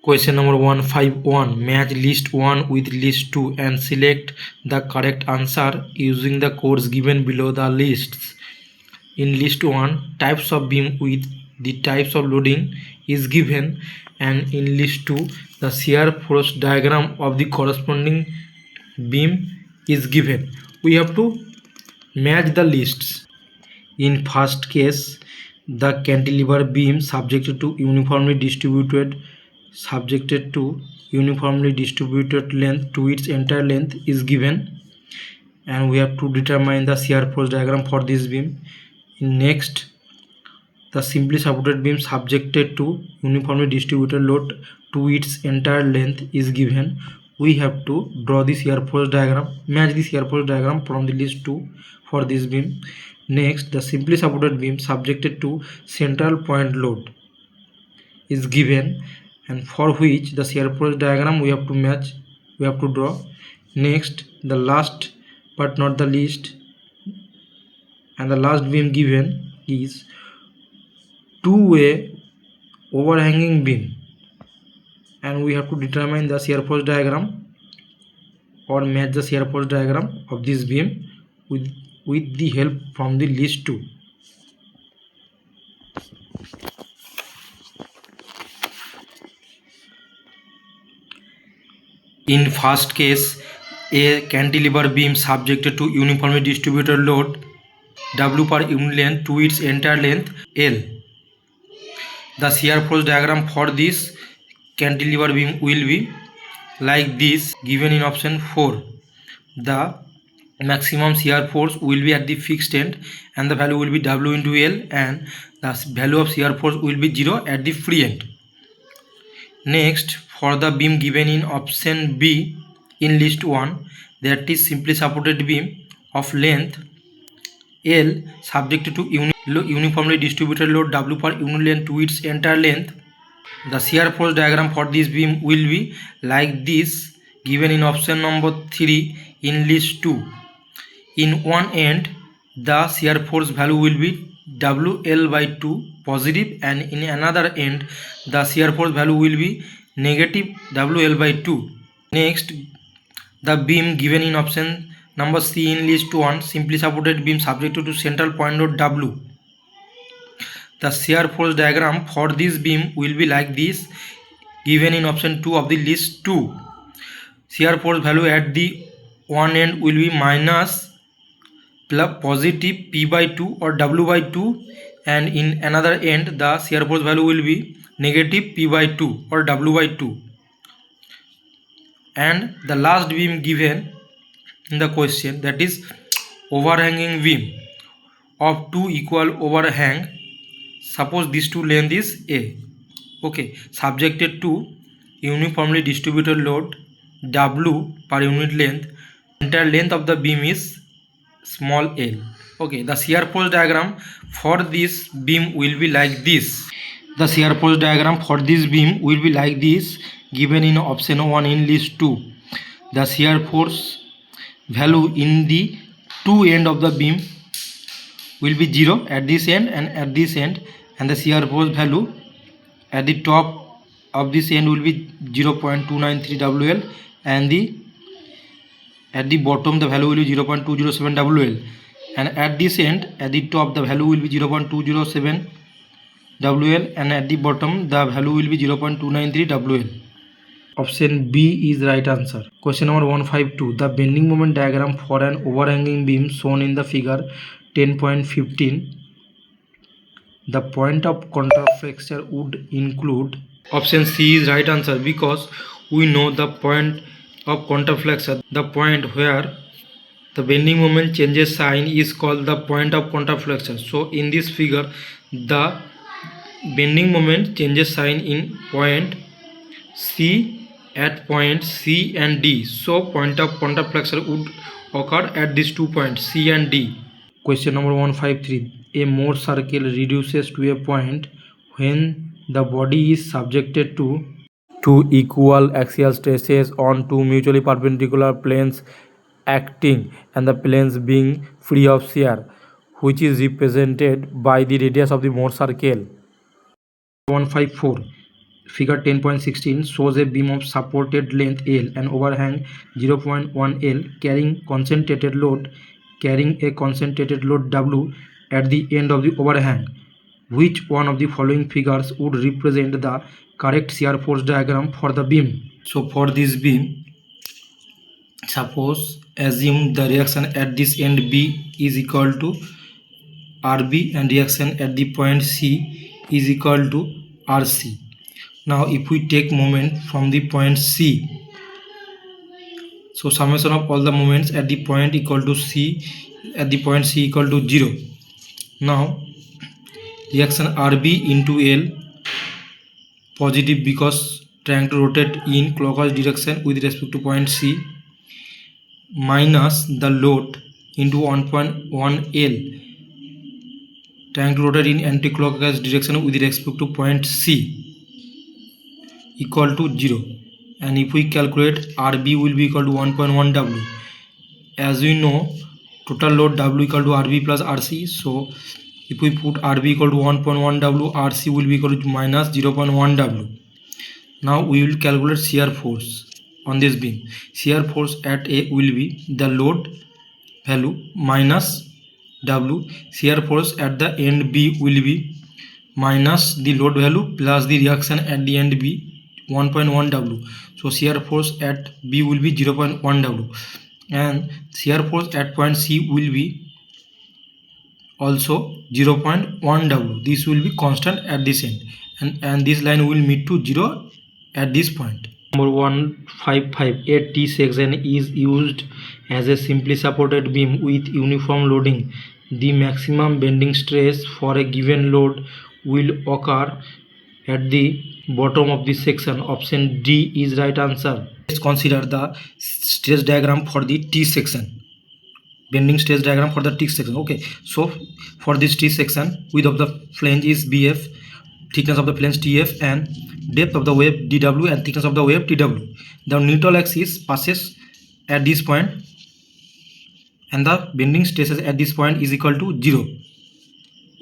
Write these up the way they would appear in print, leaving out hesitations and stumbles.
Question number 151. Match list 1 with list 2 and select the correct answer using the codes given below the lists. In list 1, types of beam with the types of loading is given, and in list 2, the shear force diagram of the corresponding beam is given. We have to match the lists. In first case, the cantilever beam subjected to uniformly distributed length to its entire length is given, and we have to determine the shear force diagram for this beam. Next, the simply supported beam subjected to uniformly distributed load to its entire length is given. We have to draw the shear force diagram, match the shear force diagram from the list 2 for this beam. Next, the simply supported beam subjected to central point load is given, and for which the shear force diagram we have to draw. Next, the last but not the least, and the last beam given is two-way overhanging beam, and we have to determine the shear force diagram or match the shear force diagram of this beam with the help from the list 2. In first case, a cantilever beam subjected to uniformly distributed load W per unit length to its entire length L. The shear force diagram for this cantilever beam will be like this, given in option 4. The maximum shear force will be at the fixed end and the value will be W into L, and the value of shear force will be 0 at the free end. Next, for the beam given in option B in list 1, that is simply supported beam of length L subjected to uniformly distributed load W per unit length to its entire length. The shear force diagram for this beam will be like this, given in option number 3 in list 2. In one end, the shear force value will be WL by 2 positive, and in another end, the shear force value will be negative WL by 2. Next, the beam given in option number C in list 1, simply supported beam subjected to central point load W. The shear force diagram for this beam will be like this, given in option 2 of the list 2. Shear force value at the one end will be minus plus positive P by 2 or W by 2, and in another end the shear force value will be negative P by 2 or W by 2. And the last beam given in the question, that is overhanging beam of two equal overhang. Suppose this two length is A, okay, subjected to uniformly distributed load W per unit length. Entire length of the beam is small l. Okay, the shear force diagram for this beam will be like this. The shear force diagram for this beam will be like this, given in option 1 in list 2. The shear force value in the two end of the beam will be 0 at this end and at this end, and the shear force value at the top of this end will be 0.293 WL, and at the bottom the value will be 0.207 WL, and at this end at the top the value will be 0.207 WL, and at the bottom the value will be 0.293 WL. Option B is right answer. Question number 152. The bending moment diagram for an overhanging beam shown in the figure 10.15. The point of contraflexure would include. Option C is right answer, because we know the point of contraflexure, the point where the bending moment changes sign, is called the point of contraflexure. So in this figure, the bending moment changes sign in point C, at point C and D. So point of contraflexure would occur at these 2 points C and D. Question number 153. A Morse circle reduces to a point when the body is subjected to equal axial stresses on two mutually perpendicular planes acting, and the planes being free of shear, which is represented by the radius of the Morse circle. 154. Figure 10.16 shows a beam of supported length L and overhang 0.1 L carrying a concentrated load W at the end of the overhang. Which one of the following figures would represent the correct shear force diagram for the beam? So for this beam, suppose assume the reaction at this end B is equal to RB and reaction at the point C is equal to RC. Now if we take moment from the point C, so summation of all the moments at the point equal to C, at the point C equal to 0. Now reaction RB into L positive because trying to rotate in clockwise direction with respect to point C, minus the load into 1.1 L trying to rotate in anti-clockwise direction with respect to point C equal to 0. And if we calculate RB will be equal to 1.1 W. As we know, total load W equal to RB plus RC. So if we put RB equal to 1.1 W, RC will be equal to minus 0.1 W. Now we will calculate shear force on this beam. Shear force at A will be the load value minus W. Shear force at the end B will be minus the load value plus the reaction at the end B 1.1 W. So shear force at B will be 0.1 W and shear force at point C will be also 0.1 W. This will be constant at this end and this line will meet to 0 at this point. Number 155, a T section is used as a simply supported beam with uniform loading. The maximum bending stress for a given load will occur at the bottom of this section. Option D is right answer. Let's consider the stress diagram for the T section. Bending stress diagram for the T section. Okay, so for this T section, width of the flange is BF, thickness of the flange TF, and depth of the wave dW and thickness of the wave TW. The neutral axis passes at this point and the bending stresses at this point is equal to 0.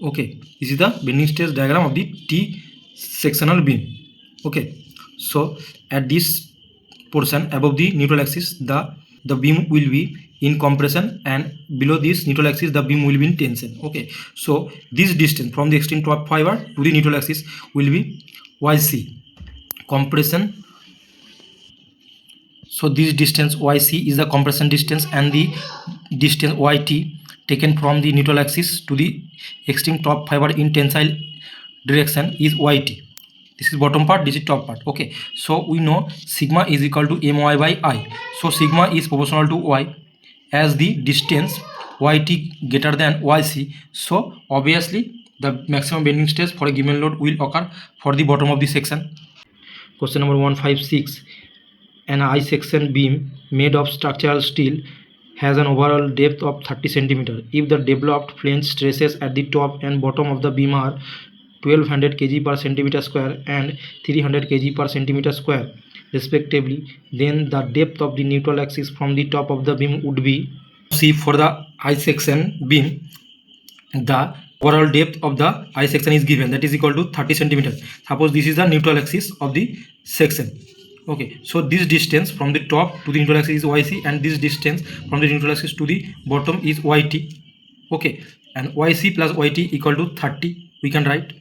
Okay, this is the bending stress diagram of the T sectional beam. Okay, so at this portion above the neutral axis the beam will be in compression and below this neutral axis the beam will be in tension. Okay, so this distance from the extreme top fiber to the neutral axis will be YC compression. So this distance YC is the compression distance and the distance YT taken from the neutral axis to the extreme top fiber in tensile direction is YT. This is bottom part, this is top part. Okay, so we know sigma is equal to my by I. So sigma is proportional to y as the distance YT greater than YC. So obviously the maximum bending stress for a given load will occur for the bottom of the section. Question number 156. An I section beam made of structural steel has an overall depth of 30 cm. If the developed flange stresses at the top and bottom of the beam are 1200 kg per centimeter square and 300 kg per centimeter square respectively, then the depth of the neutral axis from the top of the beam would be. See, for the I section beam, the overall depth of the I section is given, that is equal to 30 cm. Suppose this is the neutral axis of the section. Okay, so this distance from the top to the neutral axis is YC and this distance from the neutral axis to the bottom is YT. Okay, and YC plus YT equal to 30 we can write,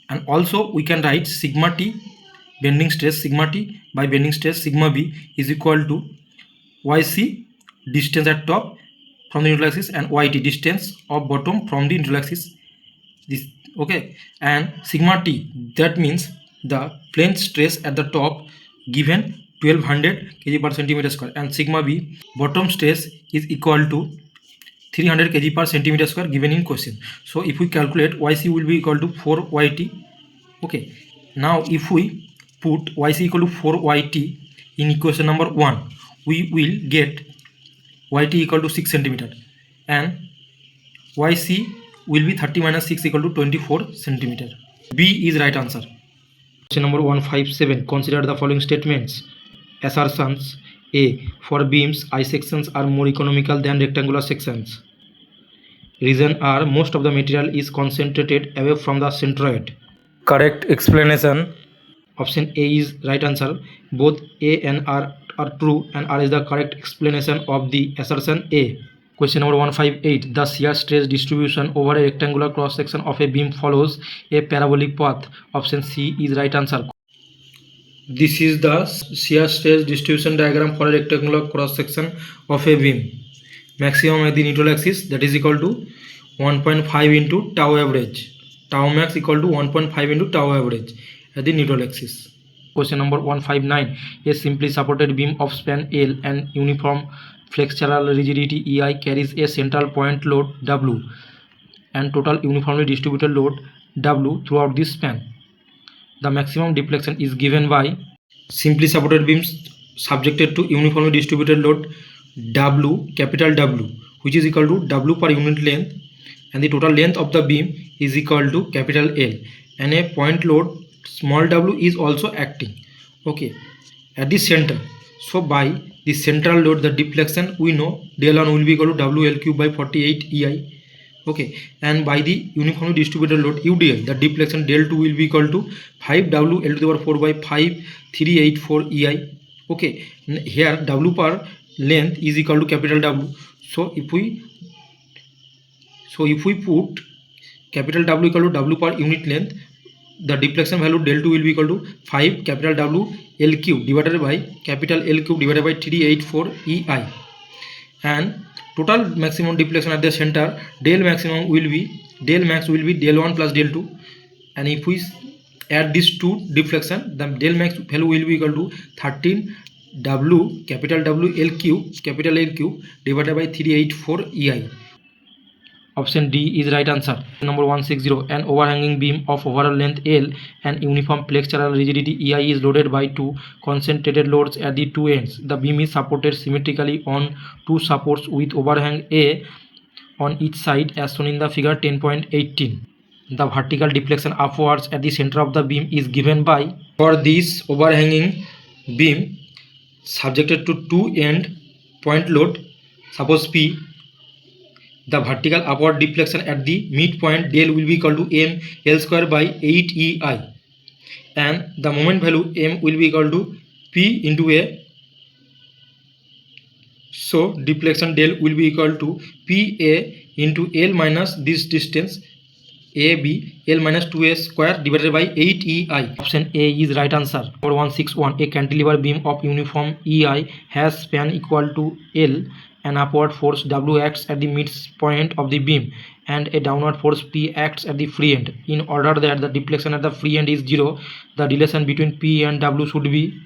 and also we can write sigma T bending stress sigma T by bending stress sigma B is equal to YC distance at top from the neutral axis and YT distance of bottom from the neutral axis. This okay, and sigma T, that means the plane stress at the top given 1200 kg per centimeter square, and sigma B bottom stress is equal to 300 kg per centimeter square given in question. So if we calculate, YC will be equal to 4 YT. Okay, now if we put YC equal to 4 YT in equation number 1, we will get YT equal to 6 centimeter and YC will be 30 minus 6 equal to 24 centimeter. B is right answer. Question number 157. Consider the following statements. Assertions. A. For beams, I sections are more economical than rectangular sections. Reason are most of the material is concentrated away from the centroid. Correct explanation. Option A is right answer. Both A and R are true, and R is the correct explanation of the assertion A. Question number 158. The shear stress distribution over a rectangular cross section of a beam follows a parabolic path. Option C is right answer. This is the shear stress distribution diagram for a rectangular cross section of a beam. Maximum at the neutral axis, that is equal to 1.5 into tau average. Tau max equal to 1.5 into tau average at the neutral axis. Question number 159. A simply supported beam of span L and uniform flexural rigidity EI carries a central point load W and total uniformly distributed load W throughout this span. The maximum deflection is given by simply supported beams subjected to uniformly distributed load W, capital W, which is equal to W per unit length, and the total length of the beam is equal to capital L, and a point load small w is also acting, okay, at the center. So by the central load, the deflection we know del 1 will be equal to WL cube by 48 EI, okay, and by the uniformly distributed load UDL, the deflection del 2 will be equal to 5W L to the power 4 by 5384 EI, okay. Here W per length is equal to capital W. So if we put capital W equal to W per unit length, the deflection value del 2 will be equal to 5 capital W L cube divided by capital L cube divided by 384 EI, and total maximum deflection at the center del max will be del 1 plus del 2, and if we add these two deflection, the del max value will be equal to 13 W capital W L cube divided by 384 EI. Option D is right answer. Number 160. An overhanging beam of overall length L and uniform flexural rigidity EI is loaded by two concentrated loads at the two ends. The beam is supported symmetrically on two supports with overhang A on each side as shown in the figure 10.18. The vertical deflection upwards at the center of the beam is given by, for this overhanging beam subjected to two end point load, suppose P, the vertical upward deflection at the midpoint del will be equal to m L square by 8 EI, and the moment value m will be equal to P into A. So deflection del will be equal to PA into L minus this distance AB, L minus 2A square divided by 8 EI. Option A is right answer. Number 161. A cantilever beam of uniform EI has span equal to L. An upward force W acts at the midpoint of the beam and a downward force P acts at the free end. In order that the deflection at the free end is 0, the relation between P and W should be.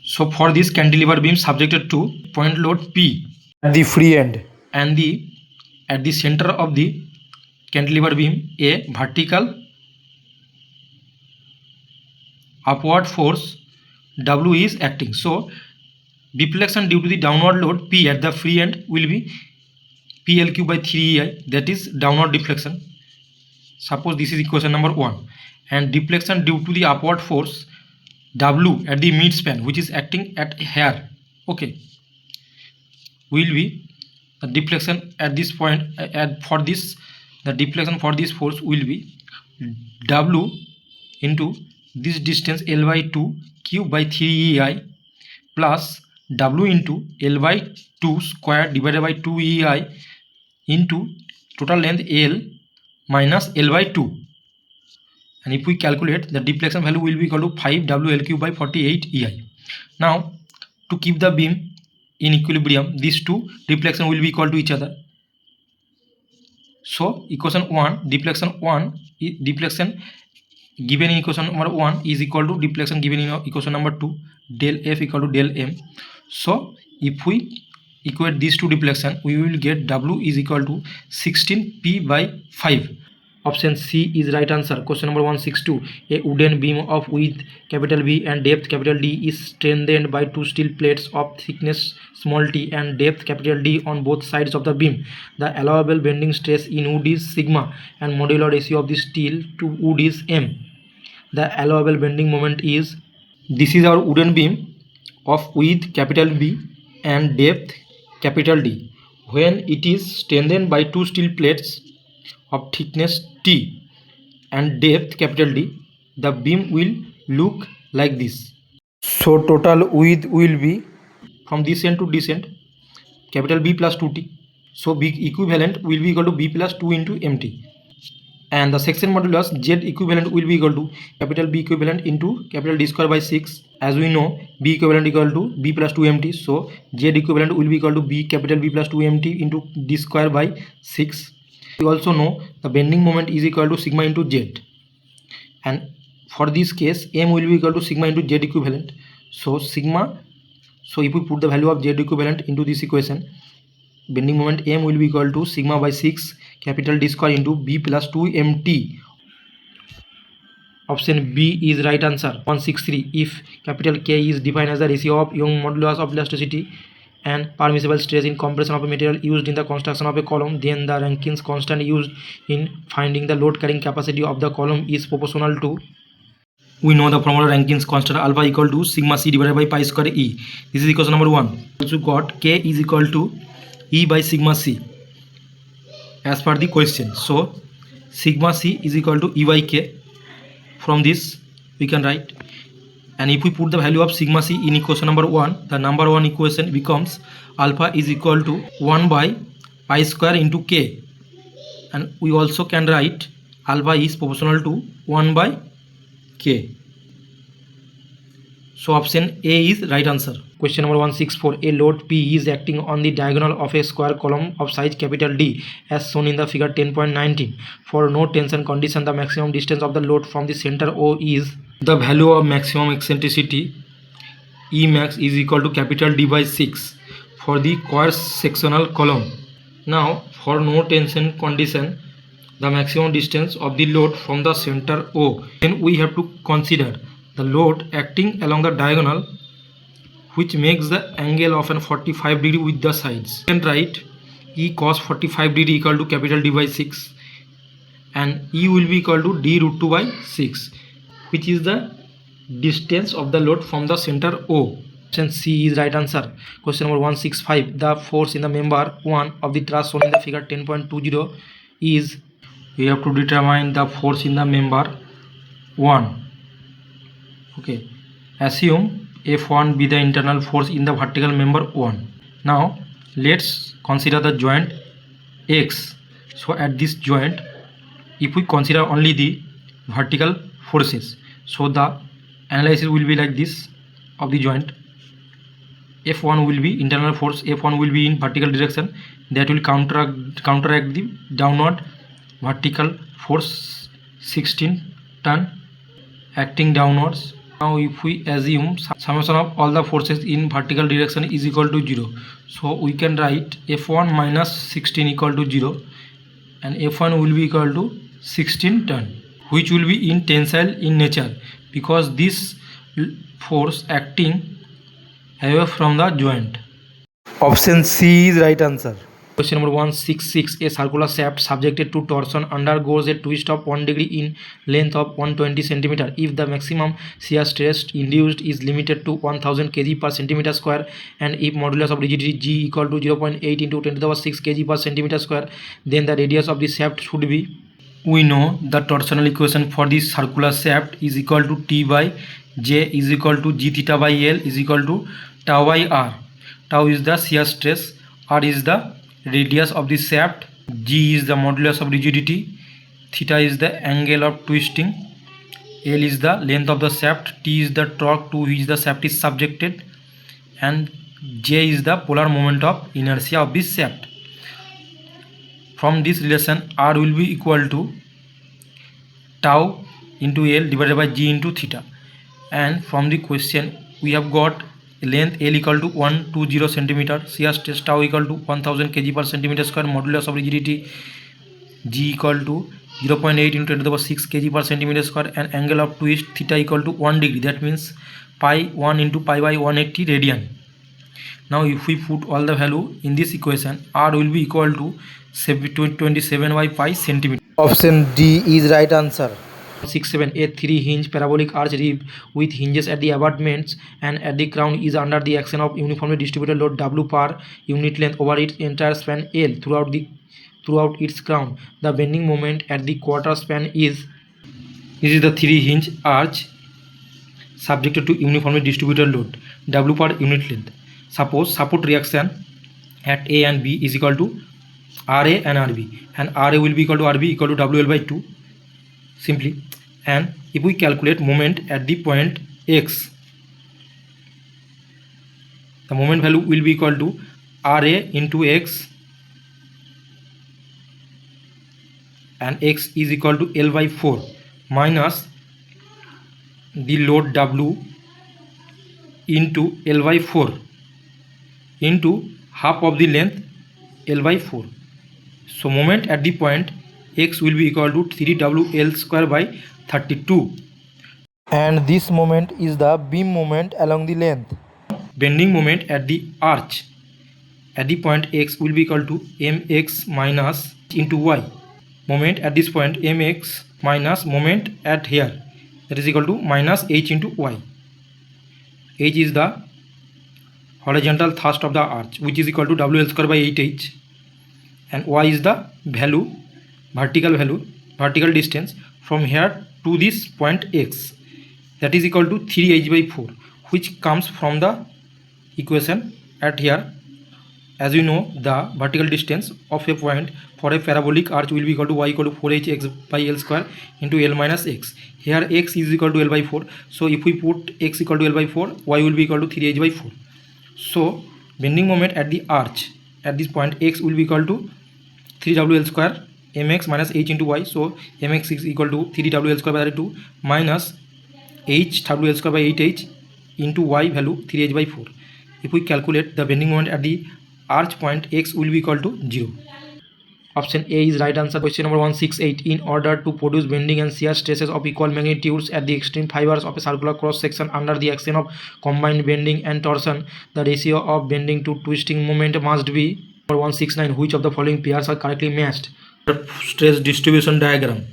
So for this cantilever beam subjected to point load P at the free end, and at the center of the cantilever beam a vertical upward force W is acting. So deflection due to the downward load P at the free end will be PL cube by 3 EI, that is downward deflection. Suppose this is equation number 1, and deflection due to the upward force W at the midspan, which is acting at here, okay, will be the deflection at this point the deflection for this force will be W into this distance L by 2 cube by 3 EI plus W into L by 2 square divided by 2 EI into total length L minus L by 2, and if we calculate, the deflection value will be equal to 5 WL cube by 48 EI. Now to keep the beam in equilibrium, these two deflection will be equal to each other. So equation 1, deflection given in equation number 1 is equal to deflection given in equation number 2, del F equal to del M. So if we equate these two deflection, we will get W is equal to 16 P by 5. Option C is right answer. Question number 162. A wooden beam of width capital B and depth capital D is strengthened by two steel plates of thickness small t and depth capital D on both sides of the beam. The allowable bending stress in wood is sigma and modular ratio of the steel to wood is m. The allowable bending moment is. This is our wooden beam of width capital B and depth capital D. When it is strengthened by two steel plates of thickness T and depth capital D, the beam will look like this. So total width will be from this end to this end capital B plus 2t. So B equivalent will be equal to B plus 2 into mt. And the section modulus Z equivalent will be equal to capital B equivalent into capital D square by 6. As we know, B equivalent equal to B plus 2 mt. So Z equivalent will be equal to B capital B plus 2 mt into D square by 6. We also know the bending moment is equal to sigma into Z. And for this case, M will be equal to sigma into Z equivalent. So sigma, so if we put the value of Z equivalent into this equation, bending moment M will be equal to sigma by 6 capital D square into B plus 2 mt. Option B is right answer. 163. If capital K is defined as the ratio of Young modulus of elasticity and permissible stress in compression of a material used in the construction of a column, then the Rankins constant used in finding the load carrying capacity of the column is proportional to. We know the formula Rankins constant alpha equal to sigma c divided by pi square e. This is equation number 1. Also got K is equal to E by sigma c as per the question. So sigma c is equal to E by K. From this we can write, and if we put the value of sigma c in equation number 1, the number 1 equation becomes alpha is equal to 1 by pi square into K, and we also can write alpha is proportional to 1 by K. So option A is right answer. Question number 164. A load P is acting on the diagonal of a square column of size capital D as shown in the figure 10.19. For no tension condition, the maximum distance of the load from the center O is. The value of maximum eccentricity E max is equal to capital D by 6 for the cross sectional column. Now for no tension condition, the maximum distance of the load from the center O, then we have to consider the load acting along the diagonal, which makes the angle of an 45 degree with the sides. You can write E cos 45 degree equal to capital D by 6, and E will be equal to D root 2 by 6, which is the distance of the load from the center O. Option C is right answer. Question number 165. The force in the member 1 of the truss shown in the figure 10.20 is. We have to determine the force in the member 1. Okay, assume F1 be the internal force in the vertical member 1. Now let's consider the joint X. So at this joint, if we consider only the vertical forces, so the analysis will be like this of the joint. F1 will be internal force, F1 will be in vertical direction, that will counteract the downward vertical force 16 ton acting downwards. Now if we assume summation of all the forces in vertical direction is equal to 0, so we can write F1 minus 16 equal to 0, and F1 will be equal to 16 ton, which will be in tensile in nature because this force acting away from the joint. Option C is right answer. Question number 166. A circular shaft subjected to torsion undergoes a twist of 1 degree in length of 120 cm if the maximum shear stress induced is limited to 1000 kg per centimeter square, and if modulus of rigidity G equal to 0.8 into 10 to the power 6 kg per centimeter square, then the radius of the shaft should be. We know the torsional equation for this circular shaft is equal to T by J is equal to G theta by L is equal to tau by R. Tau is the shear stress, R is the radius of the shaft, G is the modulus of rigidity, theta is the angle of twisting, L is the length of the shaft, T is the torque to which the shaft is subjected, and J is the polar moment of inertia of this shaft. From this relation, R will be equal to tau into L divided by G into theta, and from the question we have got length L equal to 120 cm, shear stress tau equal to 1000 kg per centimeter square, modulus of rigidity G equal to 0.8 into 10 to the power 6 kg per centimeter square, and angle of twist theta equal to 1 degree, that means pi 1 into pi by 180 radian. Now if we put all the value in this equation, R will be equal to 27 by pi centimeter. Option D is right answer. 67. A 3-hinge parabolic arch rib with hinges at the abutments and at the crown is under the action of uniformly distributed load W per unit length over its entire span L throughout its crown. The bending moment at the quarter span is. This is the 3-hinge arch subjected to uniformly distributed load W per unit length. Suppose support reaction at A and B is equal to RA and RB, and RA will be equal to RB equal to WL by 2 simply. And if we calculate moment at the point X, the moment value will be equal to RA into X, and X is equal to L by 4 minus the load W into L by 4 into half of the length L by 4. So moment at the point X will be equal to 3WL square by 32, and this moment is the beam moment along the length. Bending moment at the arch at the point X will be equal to mx minus into y. Moment at this point mx minus moment at here, that is equal to minus h into y. H is the horizontal thrust of the arch, which is equal to WL square by 8h, and y is the value, vertical distance from here to this point X, that is equal to 3h by 4, which comes from the equation at here. As you know, the vertical distance of a point for a parabolic arch will be equal to y equal to 4h x by L square into L minus x. Here x is equal to L by 4, so if we put x equal to L by 4, y will be equal to 3h by 4. So bending moment at the arch at this point X will be equal to 3WL square mx minus h into y. So mx is equal to 3WL square by 2 minus hWL square by 8h into y value 3h by 4. If we calculate the bending moment at the arch point X will be equal to 0. Option A is right answer. Question number 168. In order to produce bending and shear stresses of equal magnitudes at the extreme fibers of a circular cross section under the action of combined bending and torsion, the ratio of bending to twisting moment must be. Number 169. Which of the following pairs are correctly matched? Stress distribution diagram,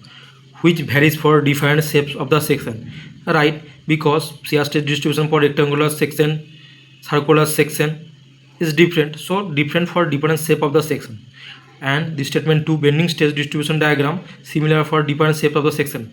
which varies for different shapes of the section. Right, because shear stress distribution for rectangular section, circular section is different, so different for different shape of the section. And the statement 2, bending stress distribution diagram similar for different shape of the section.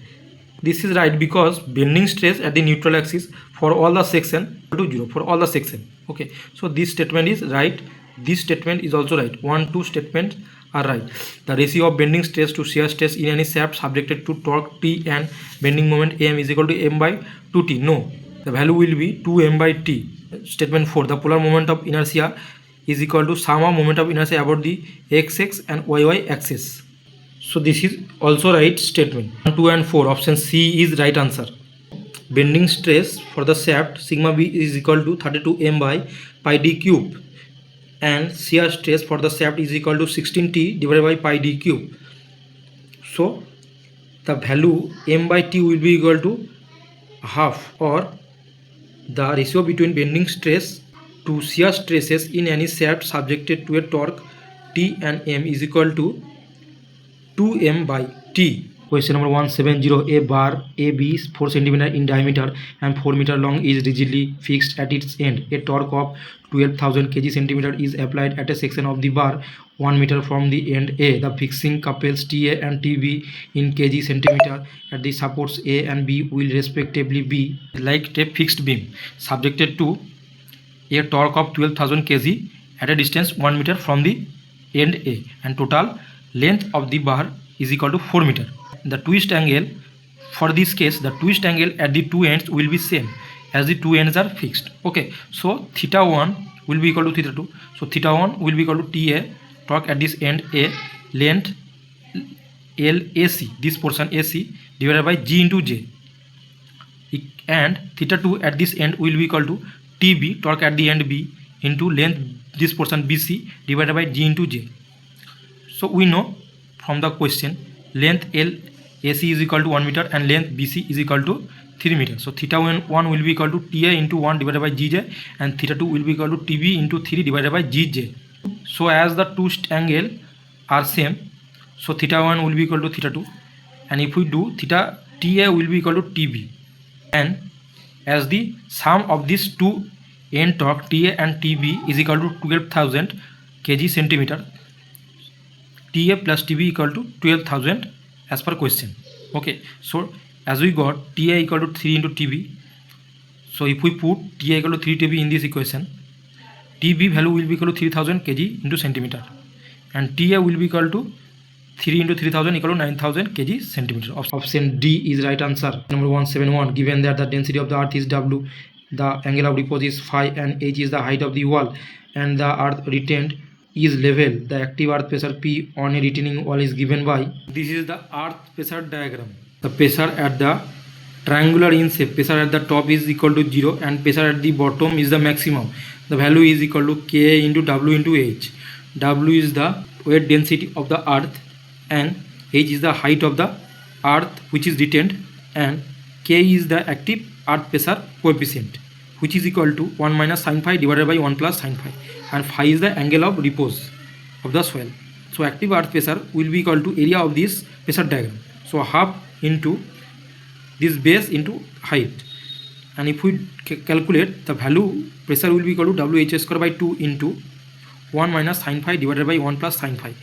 This is right because bending stress at the neutral axis for all the section to 0 for all the section. Okay, so this statement is right, this statement is also right. 1, 2 statements are right. The ratio of bending stress to shear stress in any shaft subjected to torque T and bending moment M is equal to M by 2T. No, the value will be 2M by T. Statement 4, the polar moment of inertia is equal to sum of moment of inertia about the x and y axis. So this is also right statement. 1, 2 and 4, option C is right answer. Bending stress for the shaft sigma b is equal to 32M by pi d cube, and shear stress for the shaft is equal to 16T divided by pi d cube. So the value M by T will be equal to half, or the ratio between bending stress to shear stresses in any shaft subjected to a torque T and M is equal to 2M by T. Question number 170. A bar AB is 4 cm in diameter and 4 meter long is rigidly fixed at its end. A torque of 12,000 kg centimeter is applied at a section of the bar 1 meter from the end A. The fixing couples TA and TB in kg centimeter at the supports A and B will respectively be like a fixed beam subjected to a torque of 12,000 kg at a distance 1 meter from the end A, and total length of the bar is equal to 4 meter. The twist angle, for this case the twist angle at the two ends will be same as the two ends are fixed. Okay, so theta 1 will be equal to theta 2. So theta 1 will be equal to TA, torque at this end A, length LAC, this portion AC divided by G into J, and theta 2 at this end will be equal to TB, torque at the end B, into length this portion BC divided by G into J. So we know from the question length LAC is equal to 1 meter and length BC is equal to 3 meters. So theta 1 will be equal to TA into 1 divided by GJ, and theta 2 will be equal to TB into 3 divided by GJ. So as the twist angle are same, so theta 1 will be equal to theta 2, and if we do theta TA will be equal to TB, and as the sum of these two end torque TA and TB is equal to 12,000 kg centimeter, TA plus TB equal to 12,000 as per question. Okay, so as we got TA equal to 3 into TB, So if we put Ta equal to 3 TB in this equation, TB value will be equal to 3000 kg into centimeter, and Ta will be equal to 3 into 3000 equal to 9000 kg centimeter. Option D is right answer. Number 171, given that the density of the earth is W, the angle of repose is phi, and h is the height of the wall, and the earth retained is level, the active earth pressure P on a retaining wall is given by. This is the earth pressure diagram. The pressure at the triangular in shape, pressure at the top is equal to 0 and pressure at the bottom is the maximum. The value is equal to K into W into H. W is the weight density of the earth and H is the height of the earth which is retained, and K is the active earth pressure coefficient which is equal to 1 minus sin phi divided by 1 plus sin phi, and phi is the angle of repose of the soil. So active earth pressure will be equal to area of this pressure diagram. So half into this base into height, and if we calculate the value, pressure will be equal to WH square by 2 into 1 minus sin phi divided by 1 plus sin phi.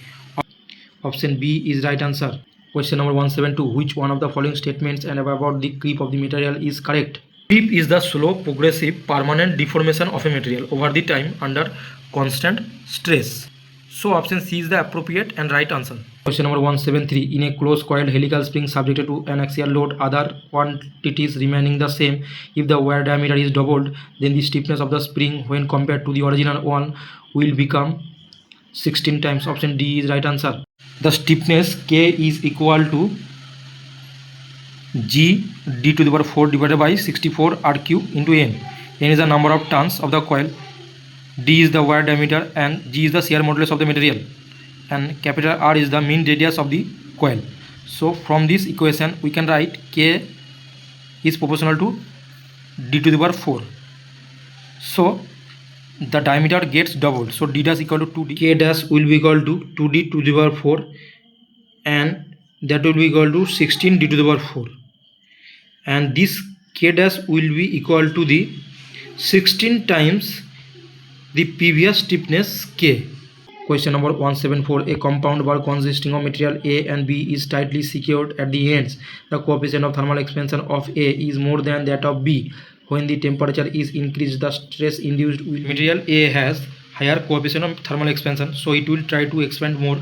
Option B is right answer. Question number 172, which one of the following statements and about the creep of the material is correct? Creep is the slow, progressive, permanent deformation of a material over the time under constant stress. So option C is the appropriate and right answer. Question number 173, in a closed coiled helical spring subjected to an axial load, other quantities remaining the same, if the wire diameter is doubled, then the stiffness of the spring when compared to the original one will become 16 times. Option D is right answer. The stiffness K is equal to G d to the power 4 divided by 64 RQ into N. N is the number of turns of the coil, D is the wire diameter, and G is the shear modulus of the material, and capital R is the mean radius of the coil. So from this equation we can write K is proportional to d to the power 4. So the diameter gets doubled, so d dash equal to 2d. K dash will be equal to 2d to the power 4, and that will be equal to 16 d to the power 4, and this K dash will be equal to the 16 times the previous stiffness K. Question number 174, a compound bar consisting of material A and B is tightly secured at the ends. The coefficient of thermal expansion of A is more than that of B. When the temperature is increased, the stress induced will. Material A has higher coefficient of thermal expansion, so it will try to expand more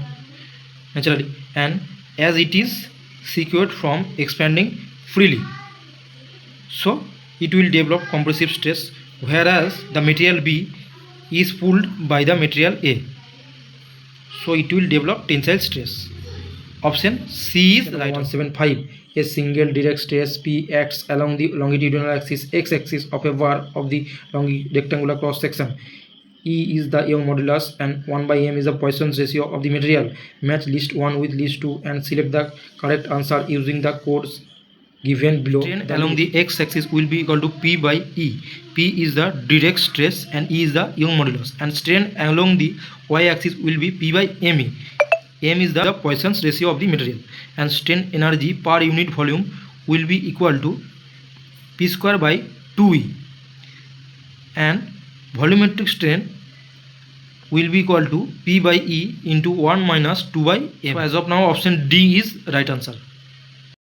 naturally, and as it is secured from expanding freely, so it will develop compressive stress, whereas the material B is pulled by the material A, so it will develop tensile stress. Option C is right. 175, a single direct stress P acts along the longitudinal axis x-axis of a bar of the rectangular cross section. E is the Young modulus and 1 by m is the Poisson's ratio of the material. Match list 1 with list 2 and select the correct answer using the codes given below. Strain along the x-axis will be equal to P by E. P is the direct stress and E is the Young modulus, and strain along the y-axis will be P by ME. M is the Poisson's ratio of the material, and strain energy per unit volume will be equal to P square by 2E, and volumetric strain will be equal to P by E into 1 minus 2 by M. So as of now option D is right answer.